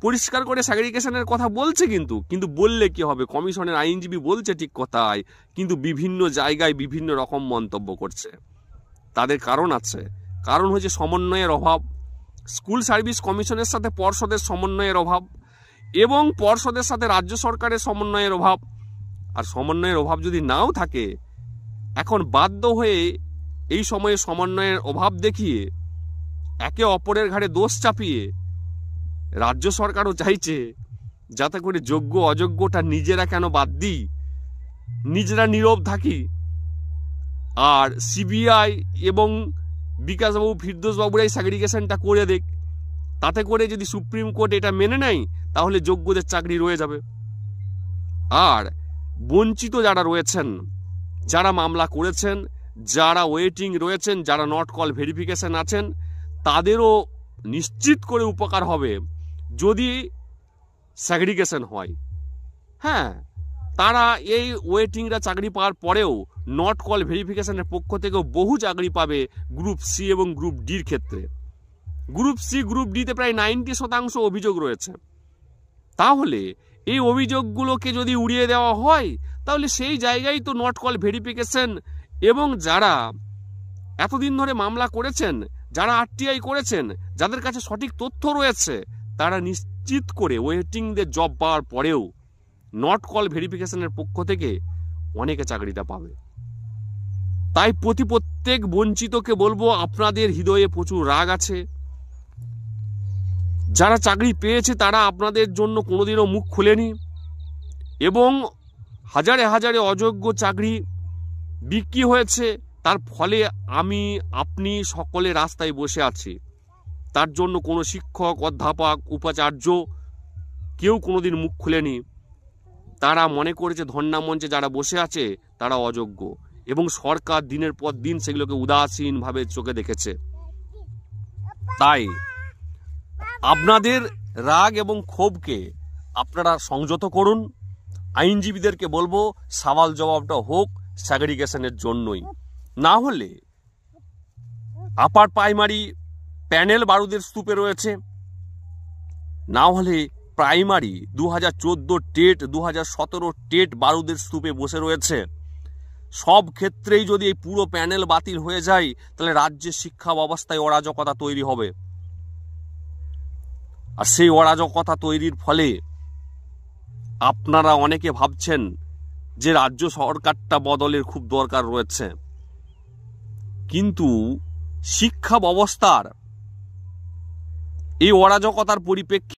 পরিষ্কার করে সেগ্রিগেশনের কথা বলছে, কিন্তু বললে কি হবে? কমিশনের আইনজীবী বলছে ঠিক কথাই, কিন্তু বিভিন্ন জায়গায় বিভিন্ন রকম মন্তব্য করছে। তাদের কারণ আছে। কারণ হচ্ছে সমন্বয়ের অভাব, স্কুল সার্ভিস কমিশনের সাথে পর্ষদের সমন্বয়ের অভাব, এবং পর্ষদের সাথে রাজ্য সরকারের সমন্বয়ের অভাব। আর সমন্বয়ের অভাব যদি নাও থাকে, এখন বাধ্য হয়ে এই সময়ে সমন্বয়ের অভাব দেখিয়ে একে অপরের ঘাড়ে দোষ চাপিয়ে রাজ্য সরকারও চাইছে যাতে করে যোগ্য অযোগ্যটা নিজেরা কেন বাদ দিই, নিজেরা নীরব থাকি, আর সিবিআই এবং বিকাশবাবু ফিরদৌসবাবুরাই সেগ্রিগেশনটা করে দেখ। তাতে করে যদি সুপ্রিম কোর্ট এটা মেনে নেয় তাহলে যোগ্যদের চাকরি রয়ে যাবে। আর বঞ্চিত যারা রয়েছেন, যারা মামলা করেছেন, যারা ওয়েটিং রয়েছেন, যারা নট কল ভেরিফিকেশন আছেন, তাদেরও নিশ্চিত করে উপকার হবে যদি সেগ্রিগেশন হয়। হ্যাঁ, তারা এই ওয়েটিংরা চাকরি পাওয়ার পরেও নট কল ভেরিফিকেশনের পক্ষ থেকেও বহু চাকরি পাবে গ্রুপ সি এবং গ্রুপ ডির ক্ষেত্রে। গ্রুপ সি গ্রুপ ডিতে প্রায় 90% অভিযোগ রয়েছে। তাহলে এই অভিযোগগুলোকে যদি উড়িয়ে দেওয়া হয় তাহলে সেই জায়গায় তো নট কল ভেরিফিকেশন, এবং যারা এতদিন ধরে মামলা করেছেন, যারা আরটিআই করেছেন, যাদের কাছে সঠিক তথ্য রয়েছে, তারা নিশ্চিত করে ওয়েটিংদের জব পাওয়ার পরেও নট কল ভেরিফিকেশনের পক্ষ থেকে অনেকে চাকরিটা পাবে। তাই প্রত্যেক বঞ্চিতকে বলবো, আপনাদের হৃদয়ে প্রচুর রাগ আছে। যারা চাকরি পেয়েছে তারা আপনাদের জন্য কোনোদিনও মুখ খুলেনি, এবং হাজারে হাজারে অযোগ্য চাকরি বিক্রি হয়েছে। তার ফলে আমি আপনি সকলে রাস্তায় বসে আছি। তার জন্য কোনো শিক্ষক, অধ্যাপক, উপাচার্য কেউ কোনোদিন মুখ খুলেনি। তারা মনে করেছে ধর্ণা মঞ্চে যারা বসে আছে তারা অযোগ্য, এবং সরকার দিনের পর দিন সেগুলোকে উদাসীনভাবে চোখে দেখেছে। তাই আপনাদের রাগ এবং ক্ষোভকে আপনারা সংযত করুন। আইনজীবীদেরকে বলবো সওয়াল জবাবটা হোক সেগ্রিগেশনের জন্যই, না হলে আপার প্রাইমারি প্যানেল বারুদের স্তূপে রয়েছে, না হলে প্রাইমারি 2014 টেট 2017 টেট বারুদের স্তূপে বসে রয়েছে। সব ক্ষেত্রেই যদি এই পুরো প্যানেল বাতিল হয়ে যায় তাহলে রাজ্যের শিক্ষা ব্যবস্থায় অরাজকতা তৈরি হবে, আর সেই অরাজকতা তৈরির ফলে আপনারা অনেকে ভাবছেন যে রাজ্য সরকারটা বদলের খুব দরকার রয়েছে, কিন্তু শিক্ষা ব্যবস্থার এই অরাজকতার পরিপ্রেক্ষিতে